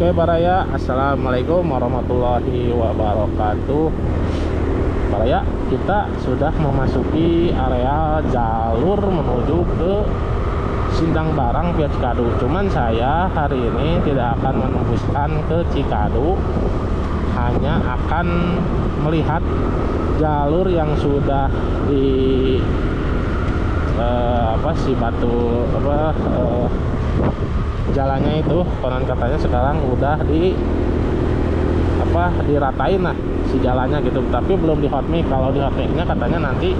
Oke Baraya, Assalamualaikum warahmatullahi wabarakatuh. Baraya, kita sudah memasuki area jalur menuju ke Sindang Barang via Cikadu. Cuman saya hari ini tidak akan menembuskan ke Cikadu, hanya akan melihat jalur yang sudah di jalannya itu konon katanya sekarang udah diratain lah si jalannya gitu, tapi belum di hotmix. Kalau di hotmixnya katanya nanti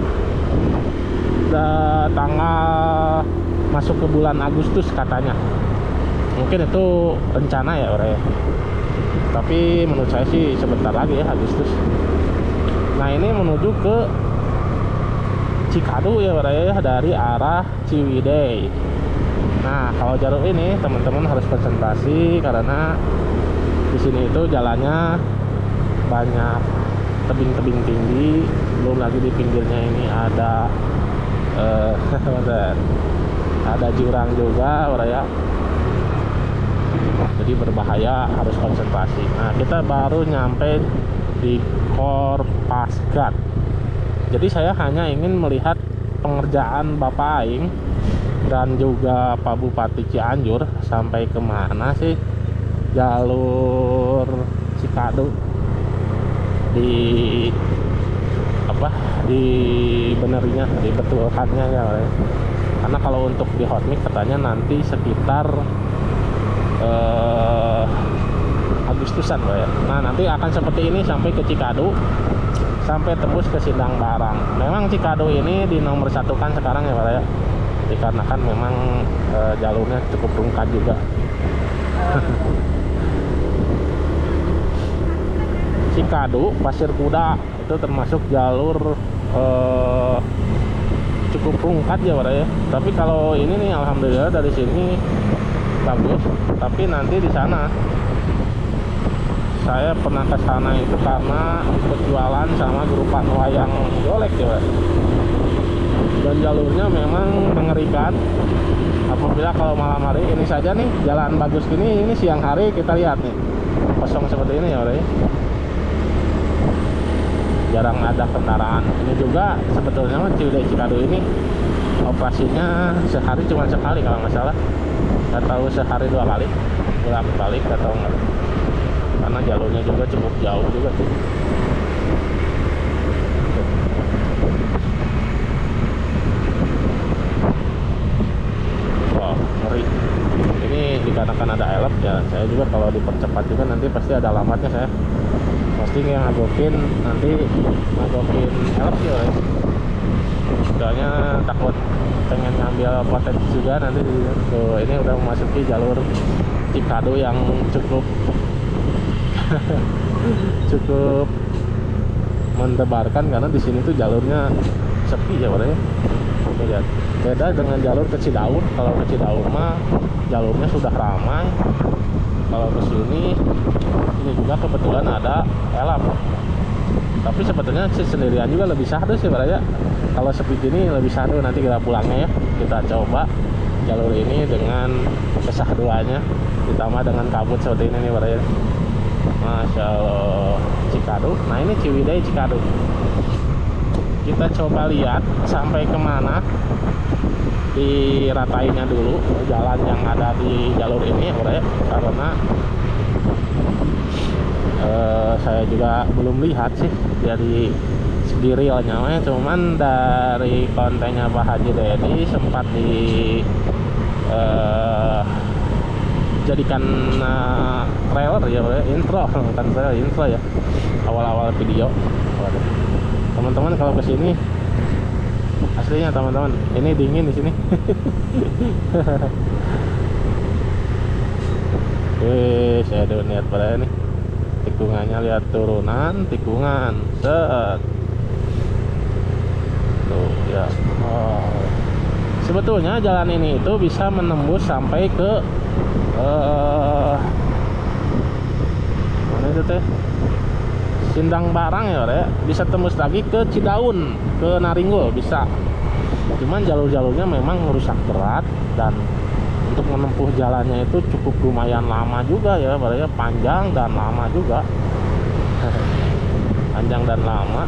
tanggal masuk ke bulan Agustus katanya. Mungkin itu rencana ya orang ya, tapi menurut saya sih sebentar lagi ya, Agustus. Nah ini menuju ke Cikadu ya orang ya, dari arah Ciwidey. Nah kalau jalur ini teman-teman harus konsentrasi karena di sini itu jalannya banyak tebing-tebing tinggi, belum lagi di pinggirnya ini ada ada jurang juga orang ya, jadi berbahaya, harus konsentrasi. Nah kita baru nyampe di Korpasgat, jadi saya hanya ingin melihat pengerjaan Bapak Aing dan juga Pak Bupati Cianjur sampai kemana sih jalur Cikadu benerinya, dibetulkannya ya. Karena kalau untuk di hotmix katanya nanti sekitar Agustusan ya. Nah nanti akan seperti ini sampai ke Cikadu, sampai tembus ke Sindang Barang. Memang Cikadu ini di nomor satukan sekarang ya Pak ya, dikarenakan memang jalurnya cukup rungkat juga. Cikadu Pasir Kuda itu termasuk jalur cukup rungkat ya Pak ya. Tapi kalau ini nih alhamdulillah dari sini bagus. Tapi nanti di sana saya pernah ke sana itu karena berjualan sama grupan wayang golek ya Pak. Dan jalurnya memang mengerikan. Apabila kalau malam hari ini saja nih jalan bagus gini, ini siang hari kita lihat nih kosong seperti ini ya Pak ya. Jarang ada kendaraan. Ini juga sebetulnya Ciwidey Cikadu ini operasinya sehari cuma sekali kalau nggak salah, atau sehari 2 kali, bolak-balik atau enggak, karena jalurnya juga cukup jauh juga tuh. Wow, ngeri. Ini dikarenakan ada elep ya, saya juga kalau dipercepat juga nanti pasti ada alamatnya, saya pasti yang ngagokin nanti ngagokin elep ya. Soalnya takut pengen ngambil potensi juga nanti tuh. Ini udah memasuki jalur Cikadu yang cukup cukup mendebarkan, karena di sini tuh jalurnya sepi ya Pak ya. Lihat, beda dengan jalur ke Cidaun. Kalau ke Cidaun mah jalurnya sudah ramai. Kalau ke sini ini juga kebetulan ada elap. Tapi sebetulnya sendirian juga lebih sahdu sih Pak ya. Kalau sepi gini lebih sahdu, nanti kita pulangnya ya. Kita coba jalur ini dengan kesahduannya, ditambah dengan kabut seperti ini nih Pak ya. Masya Allah, Cikadu. Nah ini Ciwidey Cikadu. Kita coba lihat sampai kemana, diratainya dulu jalan yang ada di jalur ini ya, karena saya juga belum lihat sih dari segi realnya, cuman dari kontennya Pak Haji Dedi sempat jadikan trailer ya, intro, bukan trailer, intro ya, awal-awal video. Teman-teman kalau kesini aslinya teman-teman ini dingin di sini. Saya udah niat pada ini tikungannya, lihat turunan tikungan set tuh ya. Sebetulnya jalan ini itu bisa menembus sampai ke mana itu teh, Sindang Barang ya, bisa tembus lagi ke Cidaun, ke Naringgul bisa. Cuman jalur-jalurnya memang rusak berat dan untuk menempuh jalannya itu cukup lumayan lama juga ya, berarti panjang dan lama juga. Panjang dan lama.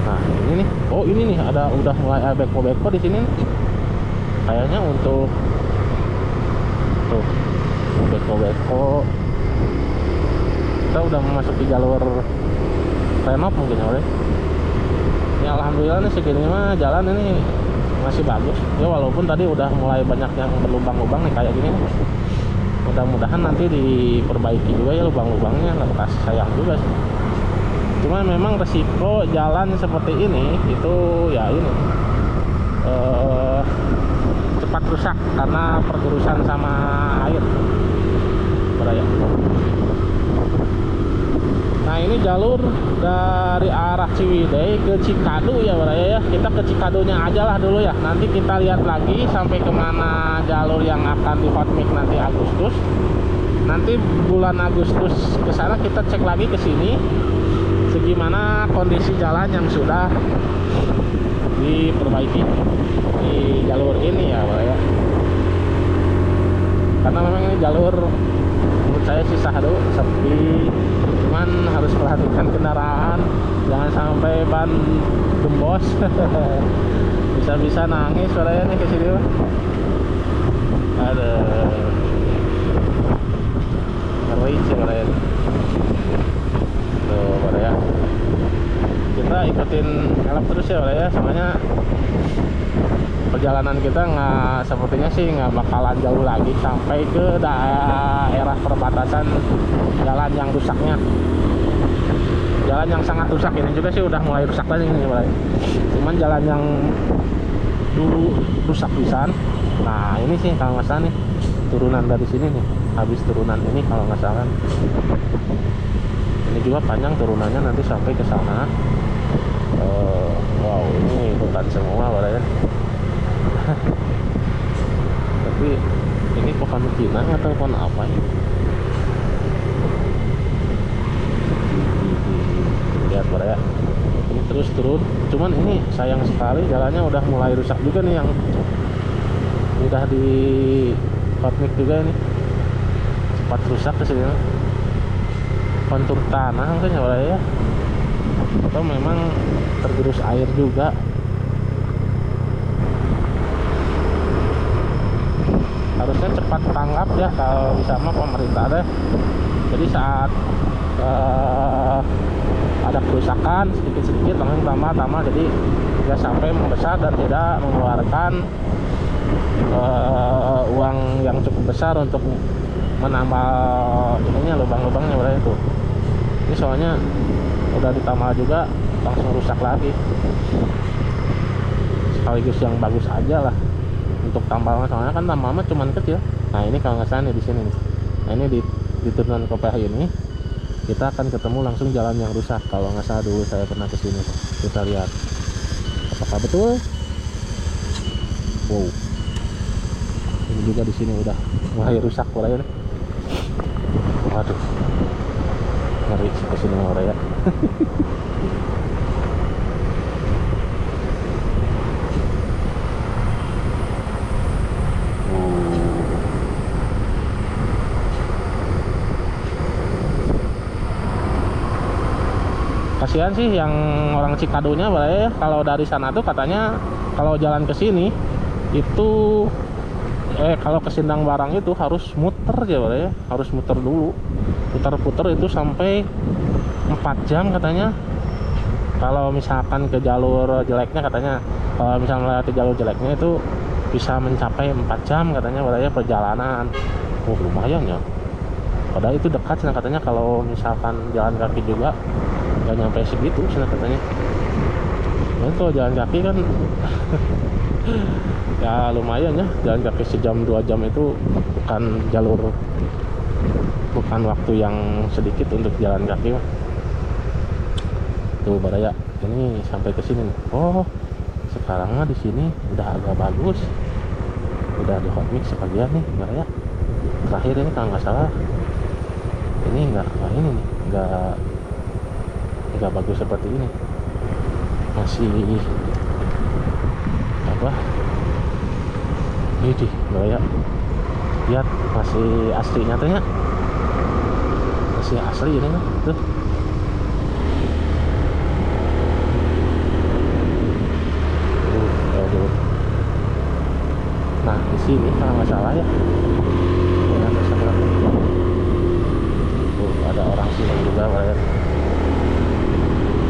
Nah ini nih, oh ini nih ada udah mulai beko-beko di sini nih. Kayaknya untuk tuh beko-beko, kita udah memasuki jalur renov mungkin ya oleh. Ya alhamdulillah nih segini mah jalan ini masih bagus ya, walaupun tadi udah mulai banyak yang berlubang-lubang nih kayak gini. Mudah-mudahan nanti diperbaiki juga ya lubang-lubangnya, lepas sayang juga sih. Cuman memang resiko jalan seperti ini itu ya ini cepat rusak karena pergerusan sama air beraya. Nah ini jalur dari arah Ciwidey ke Cikadu ya beraya ya. Kita ke Cikadunya aja lah dulu ya. Nanti kita lihat lagi sampai kemana jalur yang akan di hotmix nanti Agustus. Nanti bulan Agustus ke sana kita cek lagi ke sini segimana kondisi jalan yang sudah diperbaiki di jalur ini ya beraya. Karena memang ini jalur menurut saya sih sahdu sepi. Cuman harus perhatikan kendaraan, jangan sampai ban gembos. Bisa-bisa nangis suaranya nih ke sini. Ada ngeri sih suaranya. Tuh ya. Kita ikutin helm terus ya ya, soalnya perjalanan kita sepertinya sih nggak bakalan jauh lagi sampai ke daerah perbatasan jalan yang rusaknya. Jalan yang sangat rusak ini juga sih udah mulai rusak lagi ini mulai. Cuman jalan yang dulu rusak pisan. Nah ini sih kalau nggak salah nih turunan dari sini nih, habis turunan ini kalau nggak salah. Ini juga panjang turunannya nanti sampai ke sana. Wow ini hutan semua barangnya. Tapi ini pohon pinang atau pohon apa ya? Lihat ya, ini terus turun. Cuman ini sayang sekali jalannya udah mulai rusak juga nih, yang udah di hotmix juga ini cepat rusak ke sini. Kontur tanah mungkin ya, atau memang tergerus air juga. Harusnya cepat tanggap ya kalau bisa mah pemerintah deh. Jadi saat ada kerusakan sedikit-sedikit langsung tambah, jadi tidak sampai membesar dan tidak mengeluarkan uang yang cukup besar untuk menambah ininya lubang-lubangnya berarti itu. Ini soalnya udah ditambah juga langsung rusak lagi. Sekaligus yang bagus aja lah untuk tambal, soalnya kan tambal cuman kecil. Nah ini kalau nggak salah nih di sini nih. Nah ini di turunan Kopeh ini kita akan ketemu langsung jalan yang rusak. Kalau nggak salah dulu saya pernah kesini, kita lihat apakah betul. Wow, ini juga di sini udah mulai rusak mulai. Waduh, ngeri kesini orang ya. Kasihan sih yang orang Cikadunya ya. Kalau dari sana tuh katanya kalau jalan ke sini itu kalau ke Sindang Barang itu harus muter ya, harus muter dulu, putar-putar itu sampai 4 jam katanya. Kalau misalkan ke jalur jeleknya katanya, kalau misalnya melewati jalur jeleknya itu bisa mencapai 4 jam katanya ya perjalanan. Oh lumayan ya, padahal itu dekat sih katanya. Kalau misalkan jalan kaki juga nggak nyampe segitu sih katanya. Nah kalau jalan kaki kan ya lumayan ya, jalan kaki sejam 2 jam itu bukan waktu yang sedikit untuk jalan kaki. Tuh Baraya, ini sampai ke sini. Oh sekarang mah di sini udah agak bagus, udah di hotmix sebagian nih Baraya. Terakhir ini kalau nggak salah ini nggak bagus seperti ini, masih Ini ya, lihat masih aslinya tuh ya, masih asli ini mah tuh. Nah di sini kalau nggak salah ya, ada orang sini juga ya.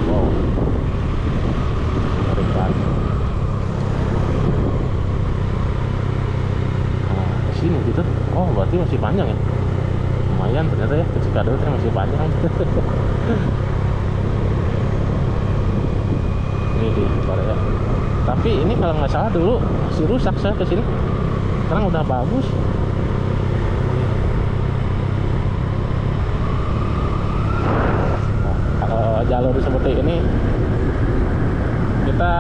Wow, mengerikan. Nah di sini gitu. Oh berarti masih panjang ya, lumayan ternyata ya, ke Cikadut masih panjang. Ini di ya. Tapi ini kalau nggak salah dulu masih rusak, saya kesini sekarang udah bagus. Nah, kalau jalur seperti ini kita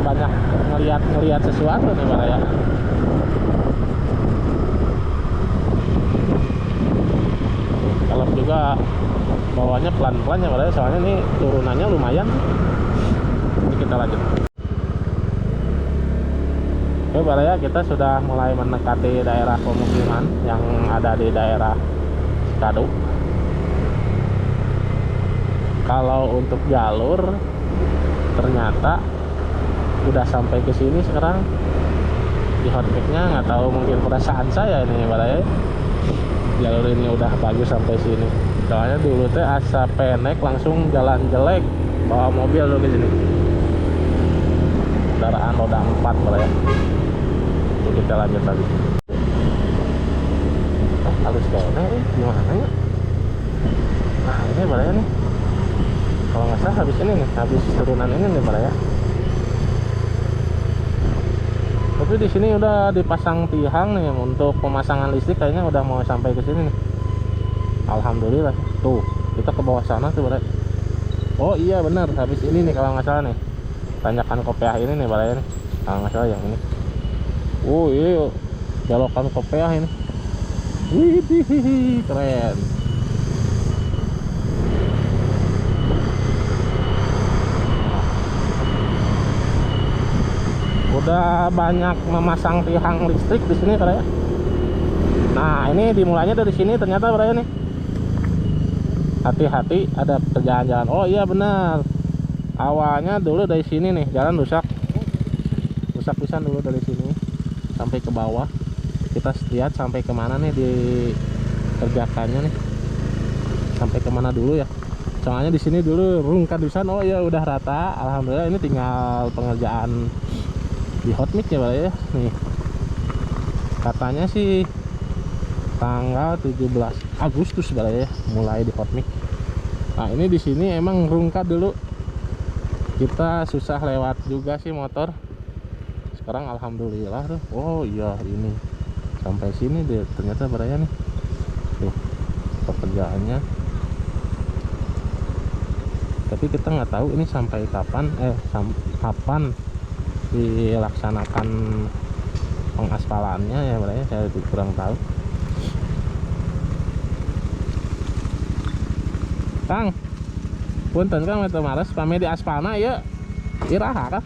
banyak ngelihat sesuatu nih Pak ya. Kalau juga bawahnya pelan-pelan ya Pak ya, soalnya ini turunannya lumayan. Ini kita lanjut. Oke Pak ya, kita sudah mulai mendekati daerah pemukiman yang ada di daerah Cikadut. Kalau untuk jalur ternyata udah sampai ke sini sekarang. Di hotmix-nya nggak tahu, mungkin perasaan saya ini Pak ya. Jalur ini udah bagus sampai sini. Soalnya dulu teh asa pendek langsung jalan jelek, bawa mobil dulu ke sini. Kendaraan roda 4 Pak ya. Kita lanjut lagi. Halus kayaknya gimana ya? Nah ini Pak ya nih, kalau nggak salah habis ini nih, habis turunan ini nih Pak ya. Tapi di sini udah dipasang tiang nih untuk pemasangan listrik, kayaknya udah mau sampai ke sini nih. Alhamdulillah. Tuh kita ke bawah sana tuh Pak ya. Oh iya benar, habis ini nih kalau nggak salah nih, tanjakan Kopiah ini nih Pak ya nih, kalau nggak salah yang ini. Oh iya, belokan Kopiah ini. Wih, keren. Udah banyak memasang tiang listrik di sini ya. Nah ini dimulainya dari sini ternyata ya nih. Hati-hati ada pekerjaan jalan. Oh iya benar. Awalnya dulu dari sini nih, jalan rusak pisan dulu dari sini sampai ke bawah. Kita lihat sampai kemana nih dikerjakannya nih, sampai kemana dulu ya. Soalnya di sini dulu rungkat pisan. Oh ya udah rata, alhamdulillah. Ini tinggal pengerjaan di hotmix ya Pak ya. Nih katanya sih tanggal 17 Agustus Pak ya mulai di hotmix. Nah ini di sini emang rungkat dulu, kita susah lewat juga sih motor. Sekarang alhamdulillah tuh. Oh iya ini sampai sini deh ternyata Baraya nih. Tuh pekerjaannya. Tapi kita nggak tahu ini sampai kapan, kapan dilaksanakan pengaspalannya ya Baraya, saya kurang tahu. Kang, punten Kang eta males pame di aspalna ya. Iraha kah?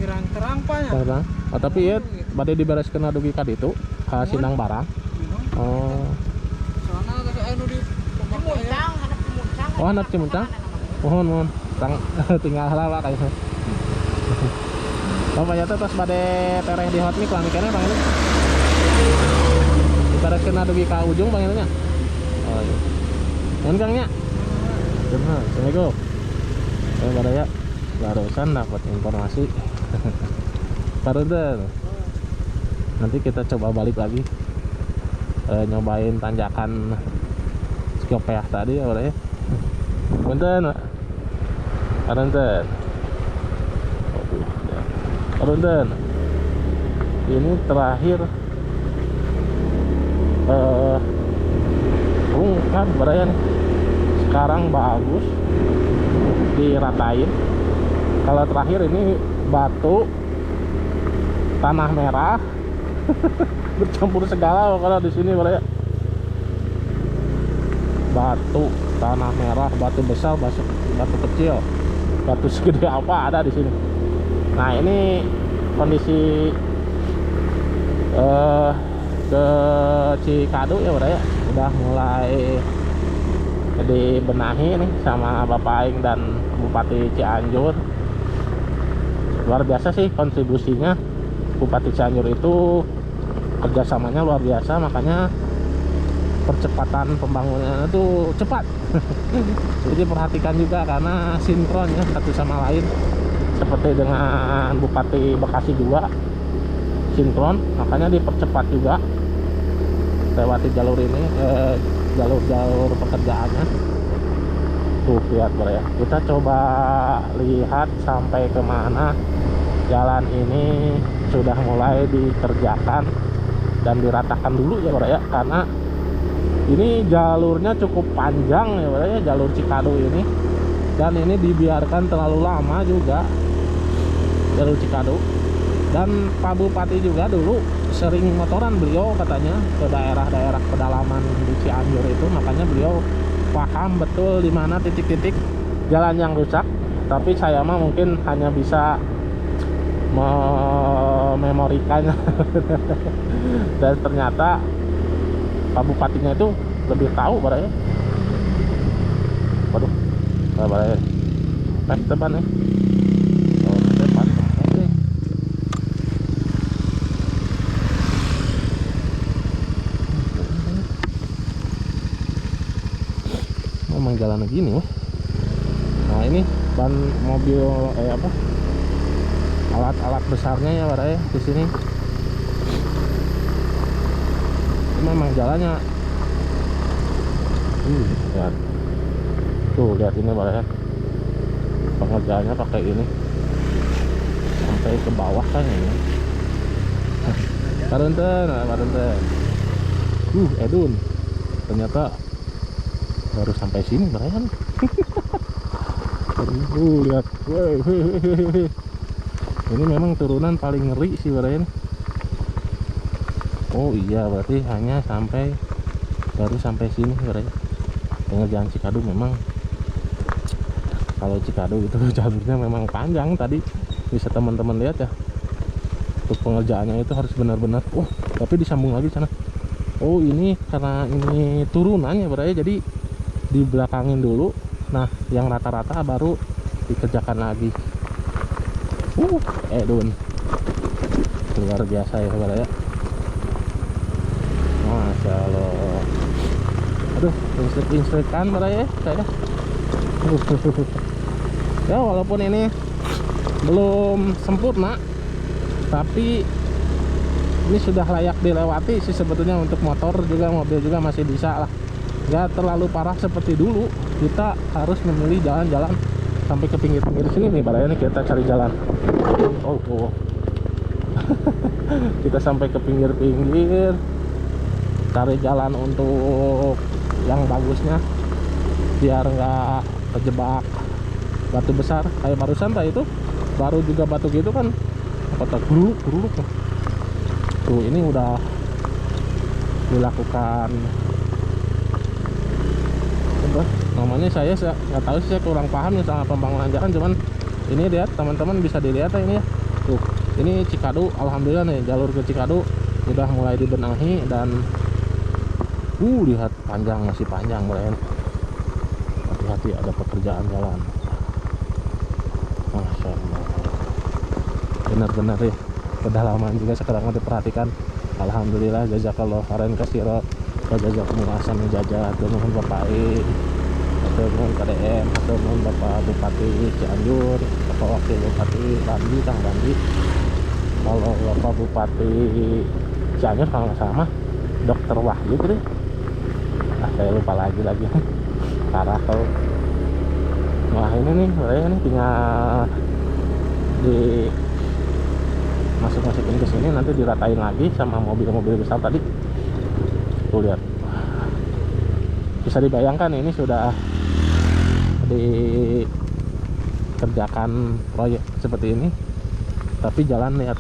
Terang Pak ya. Terang. Oh, tapi ya bade dibereskeun adugi ka ditu, ka Sindang Barang. Oh. Soalnya anu di Cimuncang, anak Cimuncang. Oh, anak Cimuncang. Mohon. Tinggal heula Pak kayaknya. Bapak nyata tos bade tereh di hotmix lami keneh Bang ini. Dibereskeun adugi ka ujung Bang ini nya. Oh iya. Mun Kang nya. Bener, Assalamualaikum. Saya Baraya barusan dapat informasi. Parudan. Nanti kita coba balik lagi, nyobain tanjakan Kopiah tadi ya Baraya. Punten Pak. Parudan. Parudan. Ini terakhir kan Baraya nih. Sekarang bagus diratain. Kalau terakhir ini batu tanah merah bercampur segala kalau di sini Baraya. Batu tanah merah, batu besar, batu kecil, batu segede apa ada di sini. Nah ini kondisi ke Cikadu ya bro ya, udah mulai dibenahi nih sama Bapak Aing dan Bupati Cianjur. Luar biasa sih kontribusinya Bupati Cianjur itu, kerjasamanya luar biasa, makanya percepatan pembangunannya itu cepat. Jadi perhatikan juga karena sinkron ya satu sama lain, seperti dengan Bupati Bekasi juga sinkron, makanya dipercepat juga lewati jalur ini, jalur pekerjaannya. Tuh lihat bro ya, kita coba lihat sampai kemana jalan ini sudah mulai dikerjakan dan diratakan dulu ya bro ya, karena ini jalurnya cukup panjang ya bro ya, jalur Cikadu ini, dan ini dibiarkan terlalu lama juga jalur Cikadu. Dan Pak Bupati juga dulu sering motoran beliau katanya ke daerah-daerah pedalaman di Cianjur itu, makanya beliau paham betul di mana titik-titik jalan yang rusak. Tapi saya mah mungkin hanya bisa mememorikannya. Dan ternyata Pak Bupatinya itu lebih tahu barangnya. Waduh, barangnya pas depan nih. Oh, depan. Oke. Memang jalan gini, wah. Nah ini ban mobil alat-alat besarnya ya barangnya di sini. Memang jalannya lihat tuh, lihat ini barangnya pengerjaannya pakai ini sampai ke bawah kan ini. Parunten Edun ternyata baru sampai sini barangnya. Lihat, ini memang turunan paling ngeri sih barangnya. Oh iya, berarti hanya baru sampai sini barangnya. Pengerjaan Cikadu memang, kalau Cikadu itu jalurnya memang panjang, tadi bisa teman-teman lihat ya. Untuk pengerjaannya itu harus benar-benar. Oh, tapi disambung lagi sana. Oh ini karena ini turunannya berarti, jadi dibelakangin dulu. Nah yang rata-rata baru dikerjakan lagi. Edun luar biasa ya berarti ya. Masya Allah. Aduh, instrik-instrikan berarti ya saya. Ya walaupun ini belum sempurna, tapi ini sudah layak dilewati sih sebetulnya. Untuk motor juga, mobil juga masih bisa lah, nggak terlalu parah seperti dulu. Kita harus memilih jalan-jalan sampai ke pinggir-pinggir sini nih barangnya nih, kita cari jalan. Oh. Kita sampai ke pinggir-pinggir, cari jalan untuk yang bagusnya biar nggak terjebak batu besar kayak barusan tadi itu. Baru juga batu gitu kan, kota geruluk tuh. Ini udah dilakukan namanya, saya nggak tahu sih, saya kurang paham ya sama pembangunan jalan. Cuman ini lihat teman-teman, bisa dilihat ya ini ya. Tuh ini Cikadu, alhamdulillah nih jalur ke Cikadu udah mulai dibenahi. Dan lihat panjang, masih panjang Brian. Hati-hati ada pekerjaan jalan. Masya Allah, benar-benar ya, kedalaman juga sekarang diperhatikan. Alhamdulillah, jazakallah khairan katsira wa jazakumullah ahsanal jazaa. Nuhun Bapak nuhun KDM, nuhun Bapak Bupati Cianjur, Bapak Wakil Bupati Randi, Kang Randi. Kalau Bapak Bupati Cianjur kalau nggak salah Dr. Wahyu gitu. Saya lupa lagi parah kalau. Wah ini nih tinggal masukin ke sini, nanti diratain lagi sama mobil-mobil besar tadi. Tuh lihat, bisa dibayangkan ini sudah dikerjakan proyek seperti ini, tapi jalan lihat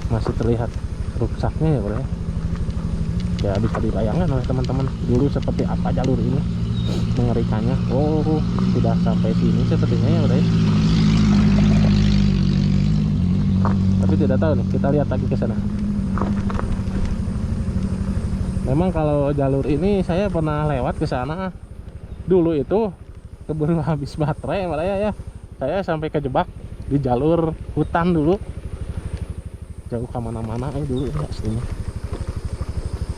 masih terlihat rusaknya ya bro ya. Bisa dibayangkan oleh teman-teman dulu seperti apa jalur ini, mengerikannya. Oh sudah sampai sini sepertinya ya bro. Tapi tidak tahu nih, kita lihat lagi ke sana. Memang kalau jalur ini saya pernah lewat ke sana. Dulu itu keburu habis baterai Baraya ya. Saya sampai kejebak di jalur hutan dulu. Jauh kemana-mana dulu ya aslinya.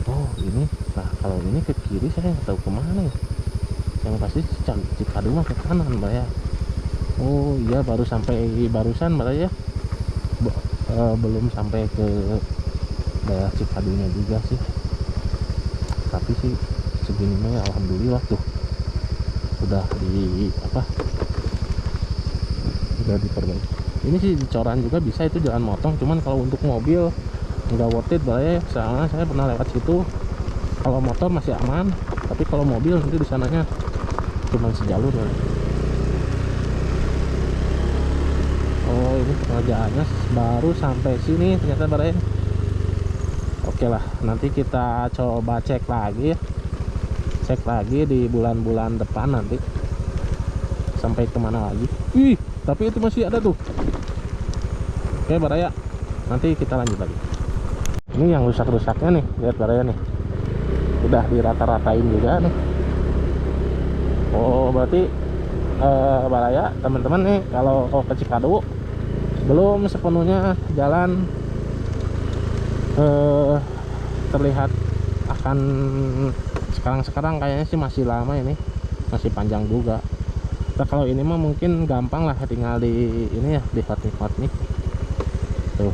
Oh ini, nah kalau ini ke kiri saya nggak tahu kemana ya. Yang pasti Cikadu mah ke kanan Baraya. Oh iya baru sampai barusan Baraya. Belum sampai ke daerah Cikadunya juga sih. Tapi sih segini mah alhamdulillah tuh udah diperbaiki. Ini sih di Coran juga bisa itu jalan motong, cuman kalau untuk mobil nggak worth it Baraya. Soalnya saya pernah lewat situ, kalau motor masih aman, tapi kalau mobil nanti di sananya cuma sejalur ya. Oh ini pengerjaannya baru sampai sini ternyata Baraya. Oke lah, nanti kita coba cek lagi ya. Cek lagi di bulan-bulan depan nanti sampai kemana lagi. Ih, tapi itu masih ada tuh. Oke Baraya, nanti kita lanjut lagi. Ini yang rusak-rusaknya nih, lihat Baraya nih. Udah dirata-ratain juga nih. Oh berarti Baraya teman-teman nih kalau ke Cikadu belum sepenuhnya jalan terlihat akan sekarang kayaknya sih masih lama, ini masih panjang juga. Nah kalau ini mah mungkin gampang lah, tinggal di ini ya, di hot nih tuh.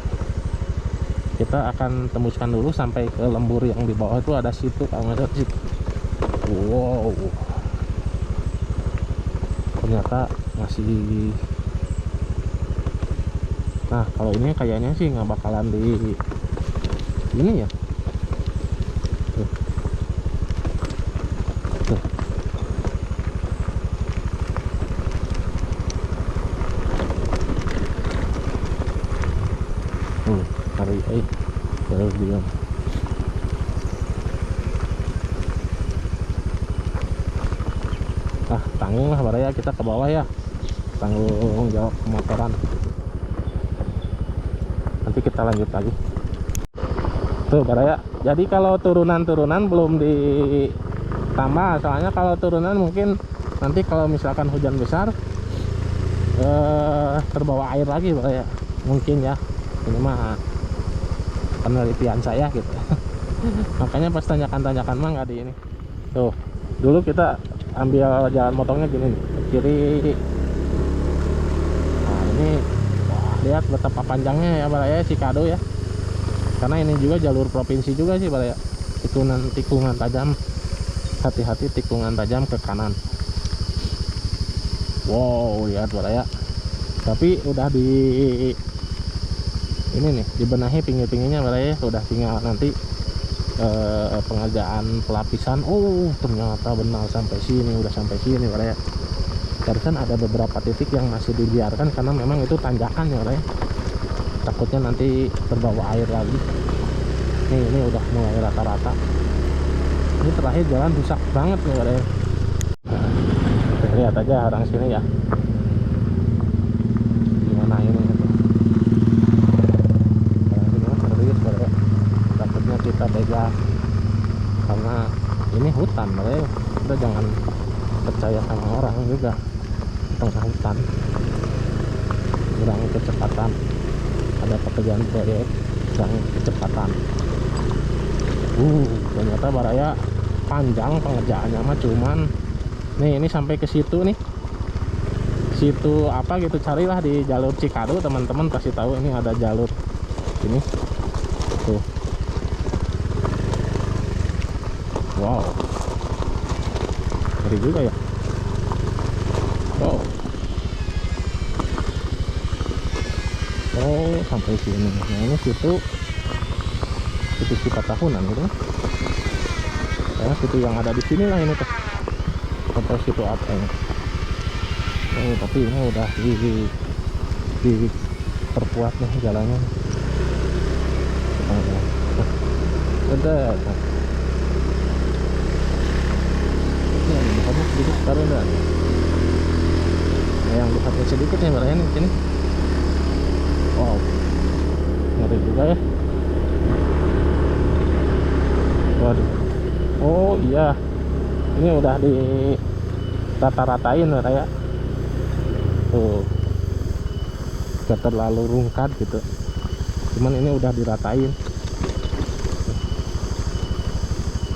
Kita akan tembuskan dulu sampai ke lembur yang di bawah itu, ada situ kalau nggak ada situ. Wow, ternyata masih. Nah kalau ini kayaknya sih nggak bakalan di ini ya. Tuh. Hari baru bilang. Tanggung lah Baraya, kita ke bawah ya, tanggung jawab pemotoran. Nanti kita lanjut lagi tuh Baraya. Jadi kalau turunan belum ditambah, soalnya kalau turunan mungkin nanti kalau misalkan hujan besar terbawa air lagi Baraya, mungkin ya. Ini mah penelitian saya gitu. Makanya pas tanyakan mah nggak di ini tuh. Dulu kita ambil jalan motongnya gini nih, ke kiri. Nah ini wah, lihat betapa panjangnya ya Baraya Cikadu ya, karena ini juga jalur provinsi juga sih Baraya. Tikungan tajam, hati-hati tikungan tajam ke kanan. Wow lihat Baraya, tapi udah di ini nih dibenahi pinggir-pinggirnya Baraya. Udah tinggal nanti pengerjaan pelapisan. Oh ternyata benar sampai sini, udah sampai sini Baraya. Barusan ada beberapa titik yang masih dibiarkan karena memang itu tanjakan ya Baraya, takutnya nanti terbawa air lagi. Ini udah mulai rata-rata. Ini terakhir jalan rusak banget nih Baraya. Nah, lihat aja orang sini ya gimana ini gitu. Takutnya kita begal karena ini hutan Baraya. Kita jangan percaya sama orang juga di tengah hutan. Kurangi kecepatan, ada pekerjaan proyek, kurangi kecepatan. Ternyata Baraya panjang pengerjaannya mah, cuman nih ini sampai ke situ nih, situ apa gitu. Carilah di jalur Cikadu teman-teman, pasti tahu ini ada jalur ini tuh. Wow, ngeri juga ya. Wow. Oh sampai sini. Nah ini situ sifat tahunan gitu. Ya situ yang ada di sini lah ini tuh. Sampai situ apa ini. Oh tapi ini udah diperkuat nih jalannya. Udah. Kamu sedikit sekarang dah. Yang dipakai sedikit nih Baraya nih sini. Wow, ngeri juga ya. Waduh. Oh iya, ini udah di rata-ratain ya. Tuh, gak terlalu rungkat gitu. Cuman ini udah diratain.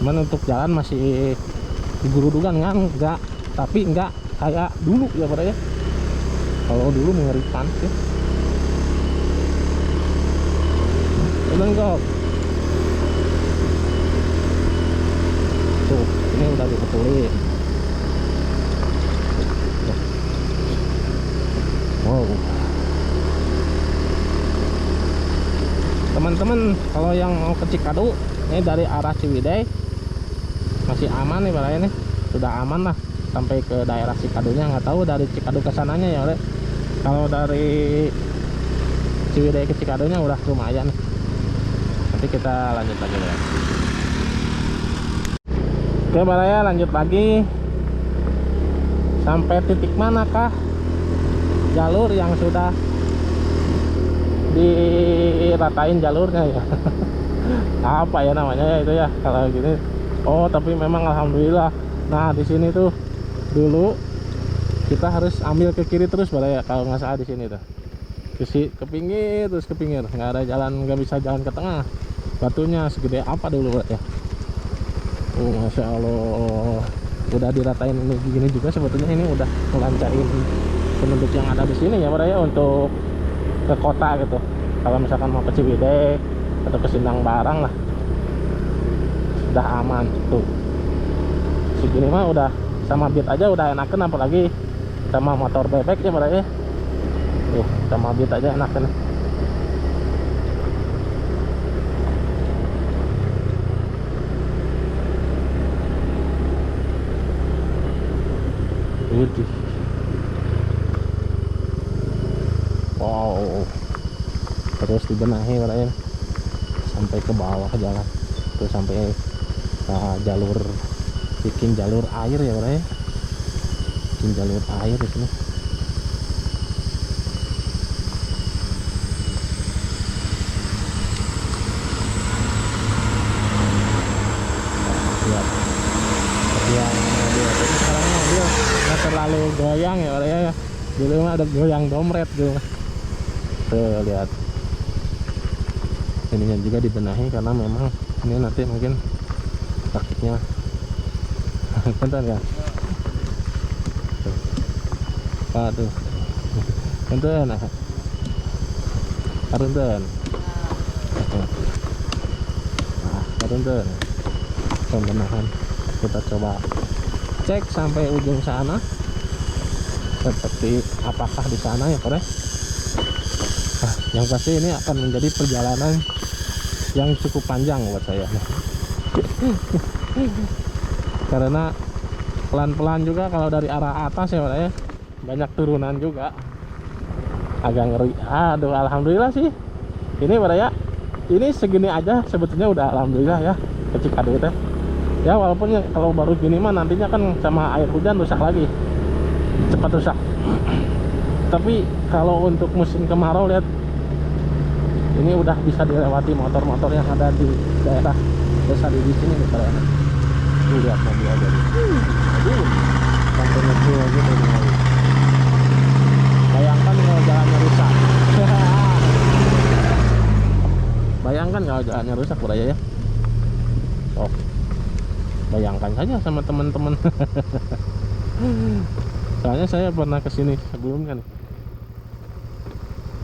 Cuman untuk jalan masih digurudukan kan, enggak, tapi enggak kayak dulu ya Bro ya. Kalau dulu mengerikan sih. Enggak. Tuh, ini udah dibetulin. Wow. Teman-teman, kalau yang mau ke Cikadu, ini dari arah Ciwidey masih aman nih Bro ini. Sudah aman lah sampai ke daerah Cikadunya. Nggak tahu dari Cikadu ke sananya ya Bro. Kalau dari Ciwidey ke Cikadunya udah lumayan nih. Nanti kita lanjut lagi Bro. Oke Bro ya, lanjut lagi. Sampai titik manakah jalur yang sudah diratain jalurnya ya? Apa ya namanya ya itu ya kalau gini. Oh tapi memang alhamdulillah. Nah di sini tuh dulu kita harus ambil ke kiri terus Bro ya, kalau nggak salah di sini tuh ke pinggir terus ke pinggir, nggak ada jalan, nggak bisa jalan ke tengah. Batunya segede apa dulu Bro ya. Oh Masya Allah, udah diratain ini gini juga. Sebetulnya ini udah melancarin penduduk yang ada di sini ya Bro ya, untuk ke kota gitu. Kalau misalkan mau ke Ciwidey atau ke Sindang Barang lah, udah aman tuh. Segini mah udah sama Beat aja udah enakan, apalagi sama motor bebek ya Bro ya. Tuh, sama Beat aja enakan. Wow, terus dibenahi Bro ya, sampai ke bawah jalan tuh, sampai jalur, bikin jalur air ya Bro ya, bikin jalur air di sini. Lihat yang mobil, tapi sekarang mobil nggak terlalu goyang ya Bro ya. Dulu mah ada goyang domret dulu. Tuh lihat, ininya juga dibenahi karena memang ini nanti mungkin praktiknya bentar ya. Aduh, bentar nah, bentar, bentar, pembenahan. Kita coba cek sampai ujung sana, seperti apakah di sana ya Bro. Yang pasti ini akan menjadi perjalanan yang cukup panjang buat saya. Karena pelan-pelan juga kalau dari arah atas ya Bro ya, banyak turunan juga, agak ngeri. Aduh alhamdulillah sih ini Bro ya, ini segini aja sebetulnya udah alhamdulillah ya ke Cikadu teh ya. Walaupun ya, kalau baru gini mah nantinya kan sama air hujan rusak lagi, cepat rusak. Tapi kalau untuk musim kemarau lihat, ini udah bisa dilewati motor-motor yang ada di daerah desa di sini nih Bro. Lihat mobil aja nih. Aduh, sampai ngecil aja dari mobil. Bayangkan kalau jalannya rusak. Bayangkan kalau jalannya rusak Bro ya. Oh, bayangkan saja sama teman-teman. Soalnya saya pernah kesini sebelumnya nih.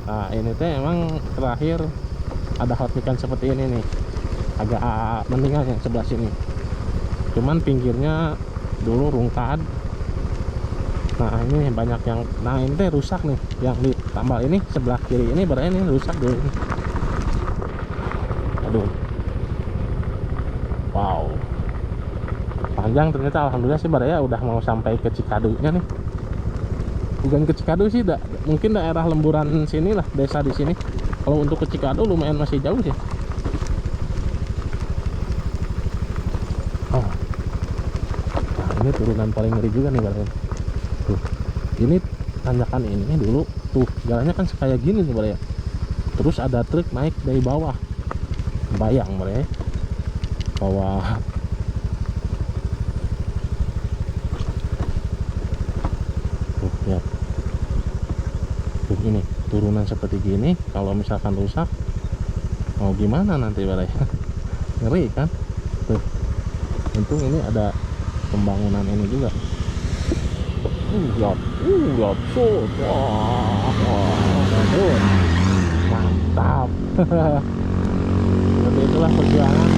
Nah ini teh emang terakhir ada hot weekend seperti ini nih, agak mendingan yang sebelah sini. Cuman pinggirnya dulu rungkad. Nah ini banyak yang, nah ini teh rusak nih, yang di tambal ini sebelah kiri ini berarti ini rusak dulu. Aduh, wow, panjang ternyata. Alhamdulillah sih Bro ya, udah mau sampai ke Cikadunya nih. Bukan ke Cikadu sih, mungkin daerah lemburan sini lah, desa di sini. Kalau untuk ke Cikadu lumayan masih jauh sih. Oh, nah, ini turunan paling ngeri juga nih Bro. Tuh, ini tanjakan ini dulu tuh jalannya kan kayak gini nih Bro ya. Terus ada truk naik dari bawah, bayang Bro ya. bawah. Tuh lihat, tuh ini turunan seperti gini kalau misalkan rusak mau gimana nanti balai. Ngeri kan tuh. Untung ini ada pembangunan ini juga. Yap, shoot. Aduh, mantap. Seperti itulah perjuangan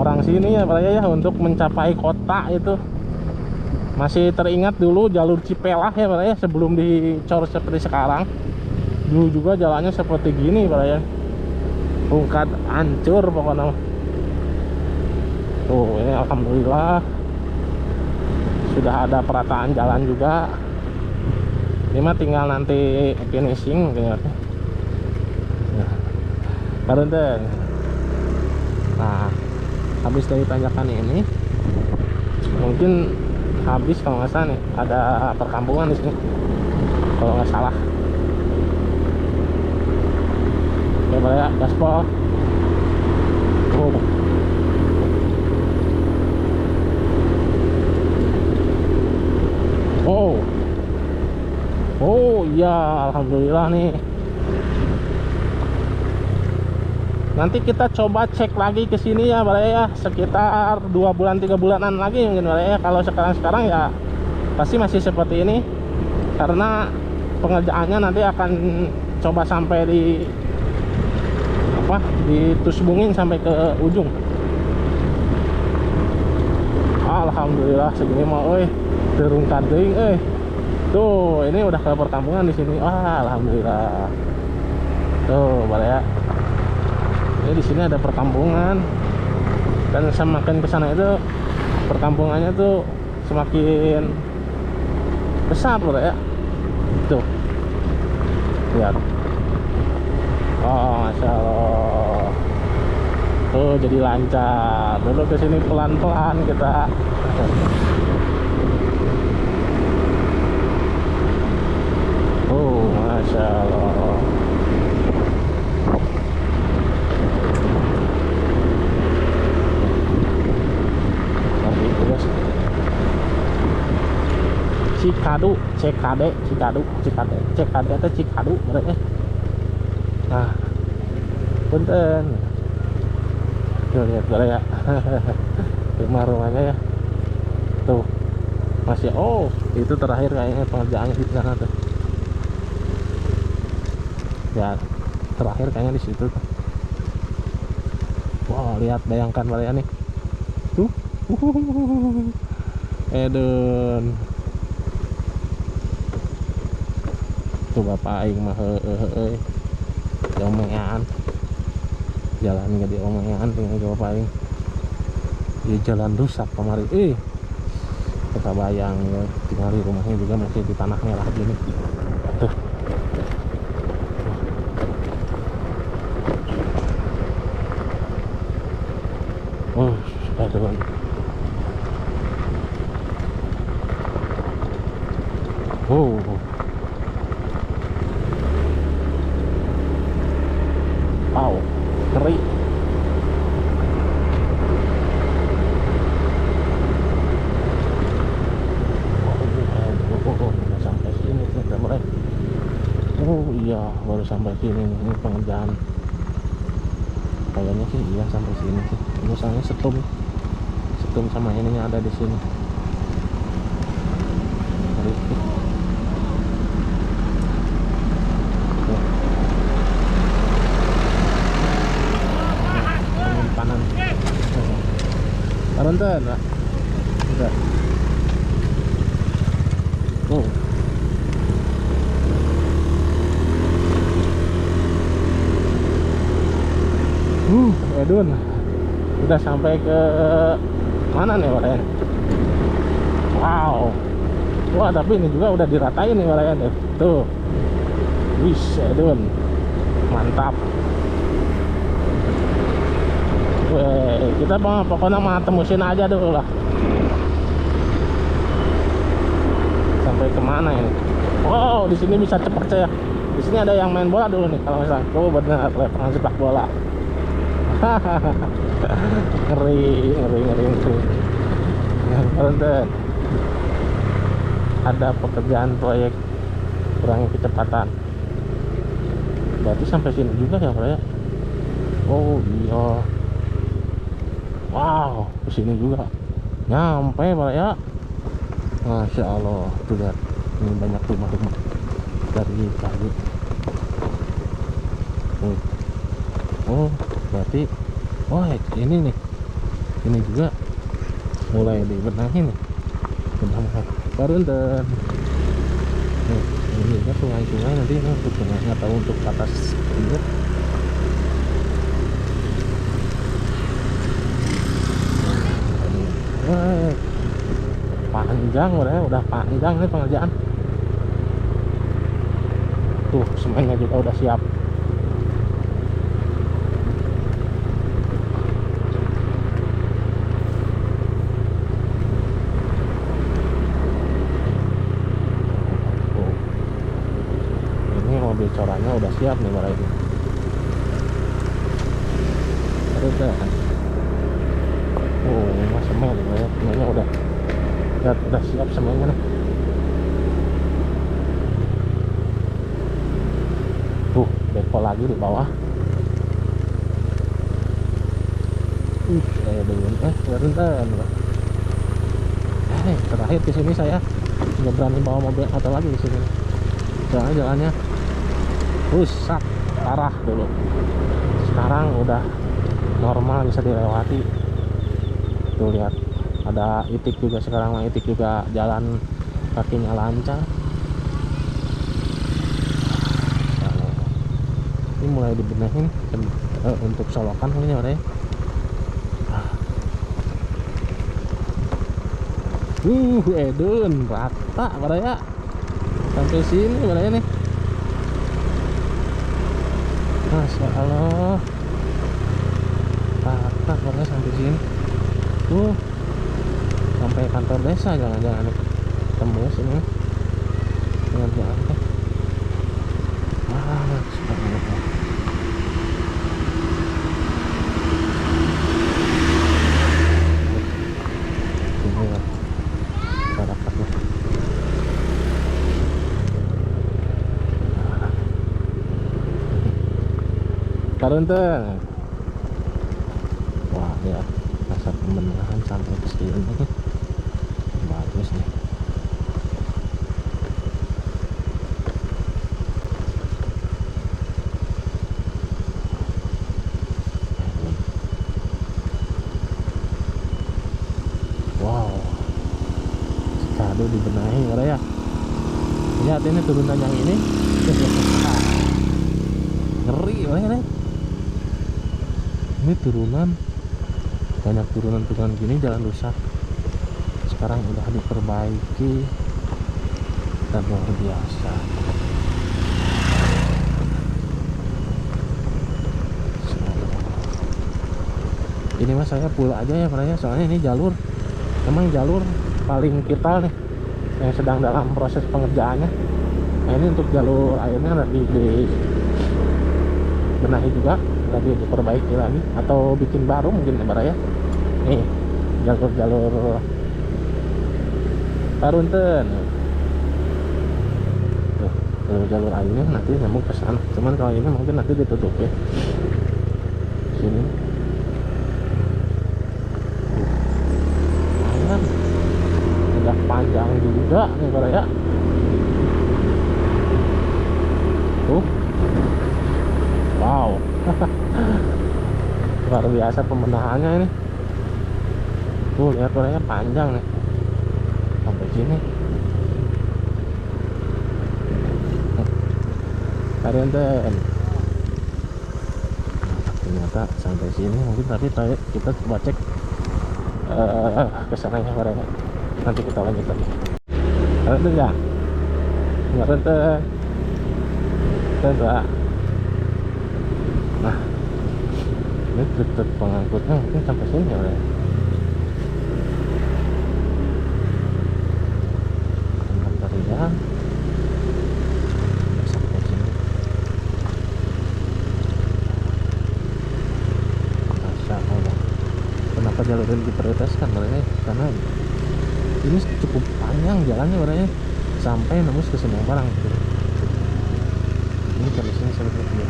orang sini ya Pak ya untuk mencapai kota itu. Masih teringat dulu jalur Cipelah ya Pak ya, sebelum dicor seperti sekarang. Dulu juga jalannya seperti gini Pak ya. Rungkat hancur pokoknya. Tuh, ini alhamdulillah sudah ada perataan jalan juga. Ini mah tinggal nanti finishing kayaknya. Karena nah, habis dari tanjakan ini mungkin habis kalau nggak salah nih, ada perkampungan di sini kalau nggak salah. Oke ya, gaspol. Oh iya, alhamdulillah nih. Nanti kita coba cek lagi ke sini ya Pak ya, sekitar 2 bulan 3 bulanan lagi mungkin Pak ya. Kalau sekarang ya pasti masih seperti ini, karena pengerjaannya nanti akan coba sampai ditusbungin sampai ke ujung. Alhamdulillah segini mah terungkat deui Tuh, ini udah ke perkampungan di sini. Wah, alhamdulillah. Tuh, Pak ya. Ini di sini ada perkampungan. Dan semakin ke sana itu perkampungannya tuh semakin besar, Pak ya. Tuh. Lihat. Oh, Masya Allah. Tuh, jadi lancar. Dulu ke sini pelan-pelan kita. Oh, Masya Allah. Cikadu, Cikadu atau Cikadu mereka. Nah, punten. Tuh lihat ya. Rumah-rumahnya ya. Tuh. Masih itu terakhir kayaknya pengerjaannya di sana tuh. Ya, terakhir kayaknya di situ tuh. Wow, lihat, bayangkan Pak nih. Tuh. Edun. Tuh Bapak aing mah diomongan. Jalan enggak diomongan tinggal ke Bapak aing. Di jalan rusak kemarin. Kita bayang ya, tinggal di rumahnya juga masih di tanah merah gini. Tuh. Aduh. Wow, ngeri. Sampai sini teman-teman. Oh iya, baru sampai sini nih. Ini pengerjaan. Kayaknya sih iya sampai sini sih. Misalnya setum sama ininya ada di sini. Panan. Parantan, Pak. Udah. Edun. Udah sampai ke mana nih Pak ya? Wow. Wah, tapi ini juga udah diratain nih Pak ya. Tuh. Wis, Edun. Mantap. Kita pokoknya mah temusin aja dulu lah. Sampai kemana ini? Wow, di sini bisa cepet ya. Di sini ada yang main bola dulu nih kalau misalnya. Oh benar, lapangan sepak bola. Hahaha. ngeri. Punten. Ada pekerjaan proyek kurangi kecepatan. Berarti sampai sini juga ya Pak ya? Oh iya. Wow, ke sini juga. Nyampe Pak ya. Masya Allah, tuh lihat. Ini banyak rumah-rumah dari kayu. Oh, berarti ini nih. Ini juga mulai dibenahi nih. Benar-benar. Punten. Ini juga sungai-sungai nanti untuk nggak tahu untuk atas itu. Panjang udah panjang nih pengerjaan. Tuh semennya juga udah siap. Tuh. Ini mobil corannya udah siap nih Pak ini. Mas semen ya, semennya udah siap semuanya nih. Tuh beko lagi di bawah. Bentar. Terakhir di sini saya nggak berani bawa mobil atau lagi di sini. Jalannya rusak parah dulu. Sekarang udah normal, bisa dilewati. Tuh lihat, ada itik juga sekarang, itik juga jalan kakinya lancar. Ini mulai dibenahin untuk solokan ini ya. Edun rata pada ya sampai sini pada ya nih. Masya Allah, rata pada sampai sini. Tuh sampai kantor desa, jangan-jangan tembus ini dengan jalan teh. Subhanallah. Ini ya masyarakat. Punten. Wah ya, masa pembenahan sampai ke sini bagus nih. Wow, sekali dibenahi ya. Lihat ini turunan yang ini. Ngeri banget. Ini turunan, banyak turunan gini, jalan rusak. Sekarang udah diperbaiki dan luar biasa. Ini mas saya pull aja ya Pak ya, soalnya ini jalur emang jalur paling vital nih yang sedang dalam proses pengerjaannya. Nah ini untuk jalur airnya lagi dibenahi juga, lagi diperbaiki lagi atau bikin baru mungkin ya Pak ya. Nih jalur Punten. Tuh, jalur airnya nanti nyambung ke sana. Cuman kalau ini mungkin nanti ditutup ya. Sini. Udah panjang juga nih Pak ya. Tuh. Wow. Luar biasa pembenahannya ini. Tuh lihat Pak ya, panjang nih. Sampai sini. Punten. Ternyata sampai sini mungkin, tapi kita coba cek kesananya Pak ya. Nanti kita lanjut lagi. Punten ya? Enggak Punten. Punten. Nah, ini truk pengangkutnya mungkin sampai sini ya. Antrian sampai sini. Masya Allah. kenapa jalur ini diprioritaskan sebenarnya, karena ini cukup panjang jalannya sebenarnya sampai nembus ke Sindang Barang gitu. Ini kondisinya seperti itu.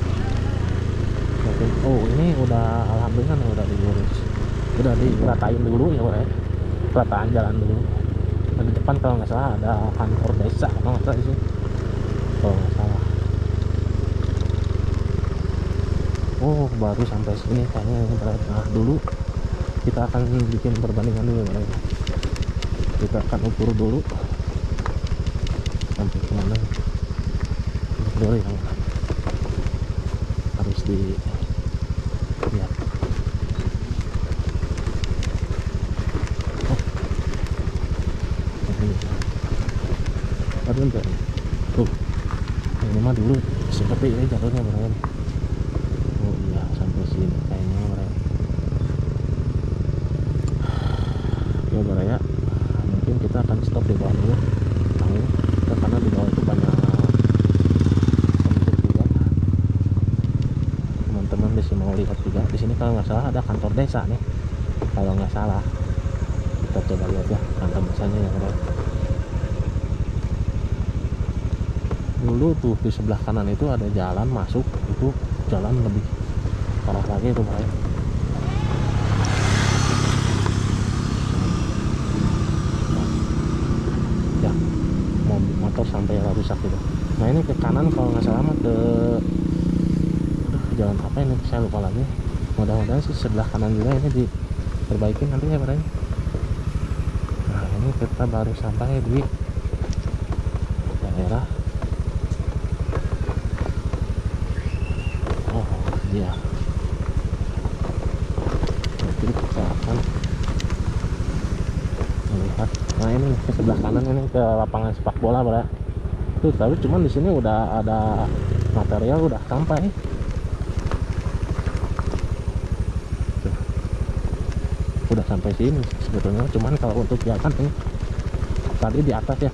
Oke. Oh ini udah alhamdulillah udah diurus, udah diratain dulu ya sebenarnya, rataan jalan dulu. Di depan kalau nggak salah ada kantor desa kalau nggak salah sih, kalau nggak salah. Oh baru sampai sini kayaknya ini berarti. Nah dulu kita akan bikin perbandingan dulu ya. Kita akan ukur dulu sampai kemana dulu yang harus dilihat. Aduh enggak tuh, ini mah dulu seperti ini jalurnya beneran. Oh iya sampai sini kayaknya beneran. Ya beraya mungkin kita akan stop di bawah dulu karena di bawah itu banyak penduduk juga. Teman-teman di sini mau lihat juga, di sini kalau nggak salah ada kantor desa nih, kalau nggak salah. Kita coba lihat ya kantor desanya ya beneran. Dulu tuh di sebelah kanan itu ada jalan masuk, itu jalan lebih parah lagi itu bahaya. Ya motor sampai rusak gitu. Nah ini ke kanan kalau nggak salah ke jalan apa ini saya lupa lagi. Mudah-mudahan sih sebelah kanan juga ini diperbaiki nanti ya barangnya. Nah ini kita baru sampai di daerah. Iya. Jadi kita akan melihat. Nah ini ke sebelah kanan ini ke lapangan sepak bola, Bro. Tuh, tapi cuman di sini udah ada material udah sampai. Tuh. Udah sampai sini sebetulnya, cuman kalau untuk jalan ini tadi di atas ya.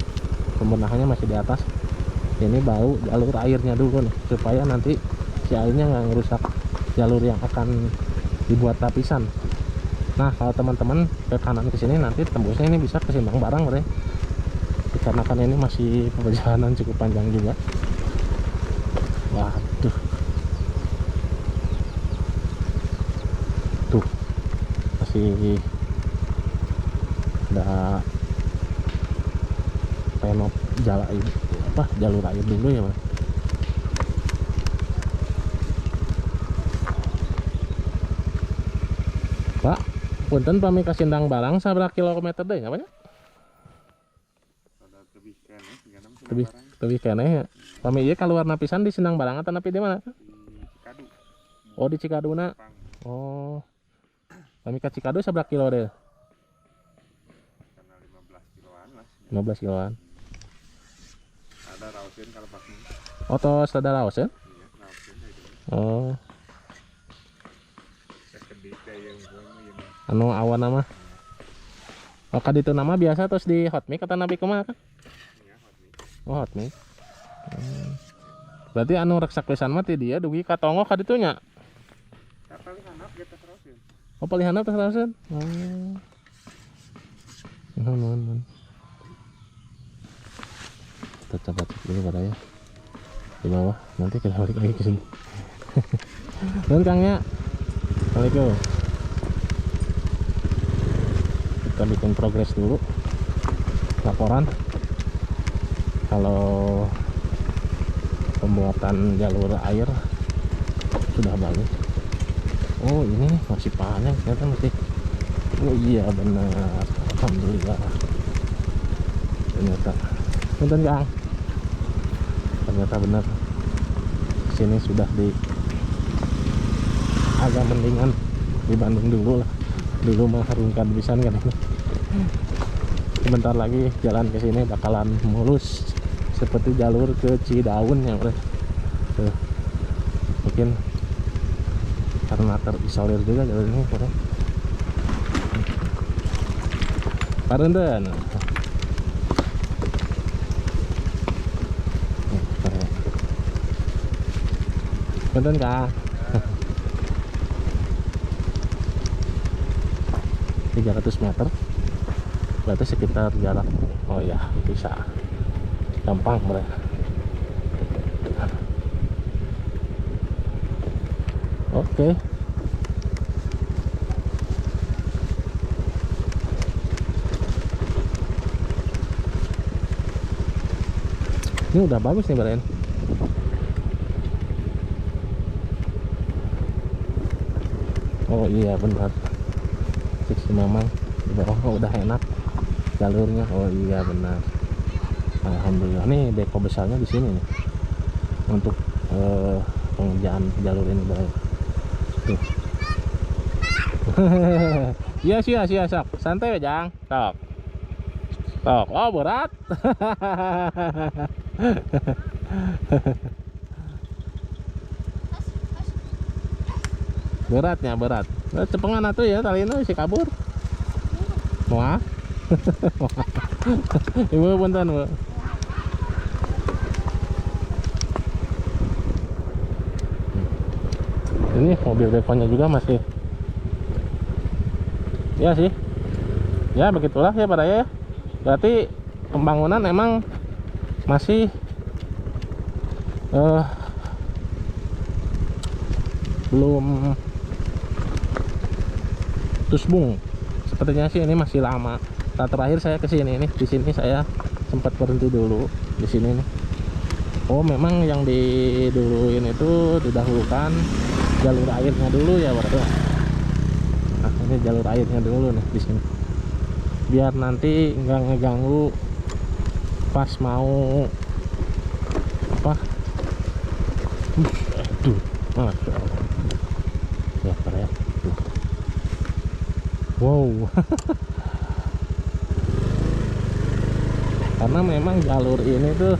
Pembenahannya masih di atas. Ini baru jalur airnya dulu nih supaya nanti si airnya nggak ngerusak jalur yang akan dibuat lapisan. Nah kalau teman-teman ke kanan ke sini nanti tembusnya ini bisa ke Sindang Barang, Bro. Dikarenakan ini masih perjalanan cukup panjang juga. Waduh, tuh masih ada renov jalan apa jalur air dulu ya, Bro. Pak, punten pami ka Sindang Barang sabaraha kilometer deh ngapain? Tebih keneh ya. Pami ieu kaluarna pisan di Sindang Barang atau nepi di mana? Di Cikadu. Oh di Cikaduna. Oh. Pami ka Cikadu sabaraha kilo deh? Karena 15 kiloan lah. 15 kiloan. Ada rausin kalau pas ini. Oh tos ada raos ya? Iya, rausin itu. Oh. Sekedip yang Anu awan nama. Oh kaditu nama biasa terus di hot mic kata nabi kumaha kan? Iya, hot mic. Oh hot mic. Berarti anu rek saklisan mah ti dia dugi ka tongo kaditu nya. Kapal hanap kita rausin. Oh palihanap teh rausin. Oh. Nun. Kita coba cek dulu pada ya. Di bawah nanti kita balik lagi ke sini. Nun Kang ya. Assalamualaikum. Kita bikin progres dulu laporan kalau pembuatan jalur air sudah bagus. Oh ini masih panjang ternyata masih. Oh iya benar, alhamdulillah ternyata. Punten Kang, ternyata benar sini sudah di agak mendingan dibanding dulu lah. Dulu mengharumkan pisan kan ini. Sebentar lagi jalan ke sini bakalan mulus seperti jalur ke Cidaun ya, Bro. Tuh. Mungkin karena terisolir juga jalur ini, Bro. Parenden. Punten Kang. 300 meter, berarti sekitar jarak, oh ya bisa gampang mereka. Oke. Ini udah bagus nih Barayan. Oh iya benar, fiksi memang di bawah udah enak jalurnya. Oh iya benar, alhamdulillah. Nih deko besarnya di sini nih untuk pengerjaan jalur ini Barayan. Tuh. Iya sih sok santai Jang. Tok. Oh berat. berat. Cepengan atuh ya tali ini si kabur. Wah. Ibu punten, Bu. Ini mobil bekonya juga masih. Ya sih. Ya begitulah ya Pak Raya ya. Berarti pembangunan emang masih belum tusbung. Sepertinya sih ini masih lama. Saat terakhir saya ke sini nih, di sini saya sempat berhenti dulu di sini nih. Oh, memang yang diduluin itu didahulukan jalur airnya dulu ya, Bro. Nah, ini jalur airnya dulu nih di sini. Biar nanti nggak ngeganggu pas mau apa? Aduh, Masya Allah. Ya, Bro ya. Wow. Karena memang jalur ini tuh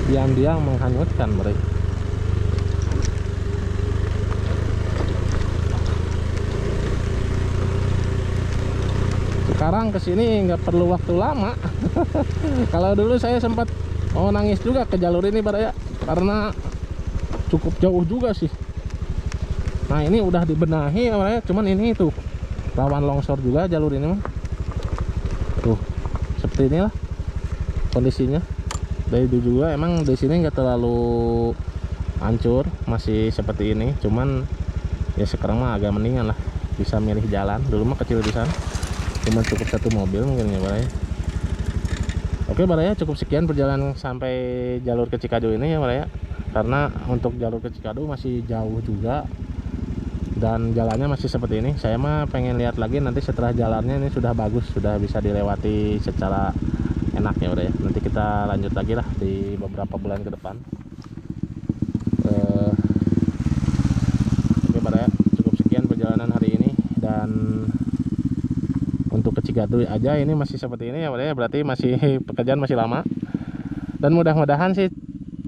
diam-diam menghanyutkan mereka. Sekarang kesini nggak perlu waktu lama. Kalau dulu saya sempat mau nangis juga ke jalur ini Baraya, karena cukup jauh juga sih. Nah ini udah dibenahi ya Baraya, cuman ini tuh rawan longsor juga jalur ini mah. Tuh seperti inilah kondisinya. Dari dulu juga emang di sini nggak terlalu hancur, masih seperti ini. Cuman ya sekarang mah agak mendingan lah, bisa milih jalan. Dulu mah kecil di sana, cuma cukup satu mobil mungkin ya Baraya. Oke Baraya, cukup sekian perjalanan sampai jalur ke Cikadu ini ya Baraya. Karena untuk jalur ke Cikadu masih jauh juga dan jalannya masih seperti ini. Saya mah pengen lihat lagi nanti setelah jalannya ini sudah bagus, sudah bisa dilewati secara enak ya Baraya. Nanti kita lanjut lagi lah di beberapa bulan ke depan. Oke Baraya, cukup sekian perjalanan hari ini. Dan untuk ke Cikadu aja ini masih seperti ini ya Baraya, berarti masih pekerjaan masih lama. Dan mudah-mudahan sih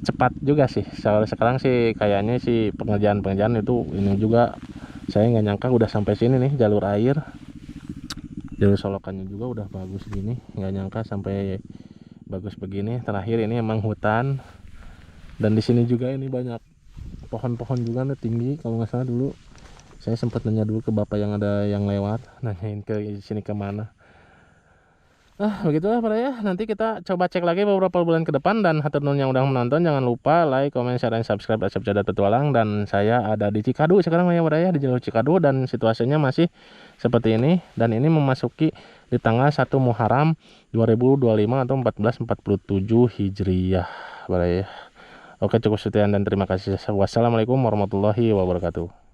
cepat juga sih. Soalnya sekarang sih kayaknya sih pengerjaan itu ini juga saya nggak nyangka udah sampai sini nih, jalur air. Jalur solokannya juga udah bagus gini, nggak nyangka sampai bagus begini. Terakhir ini emang hutan, dan di sini juga ini banyak pohon-pohon juga nih tinggi. Kalau nggak salah dulu saya sempat nanya dulu ke bapak yang ada yang lewat, nanyain ke sini kemana. Begitulah Pak ya. Nanti kita coba cek lagi beberapa bulan ke depan. Dan hatur nuhun yang udah menonton, jangan lupa like, comment, share, dan subscribe Asep Cadat Petualang. Dan saya ada di Cikadu sekarang ya Pak ya, di jalur Cikadu, dan situasinya masih seperti ini. Dan ini memasuki di tanggal 1 Muharram 2025 atau 1447 Hijriyah Pak ya. Oke, cukup sekian dan terima kasih. Wassalamualaikum warahmatullahi wabarakatuh.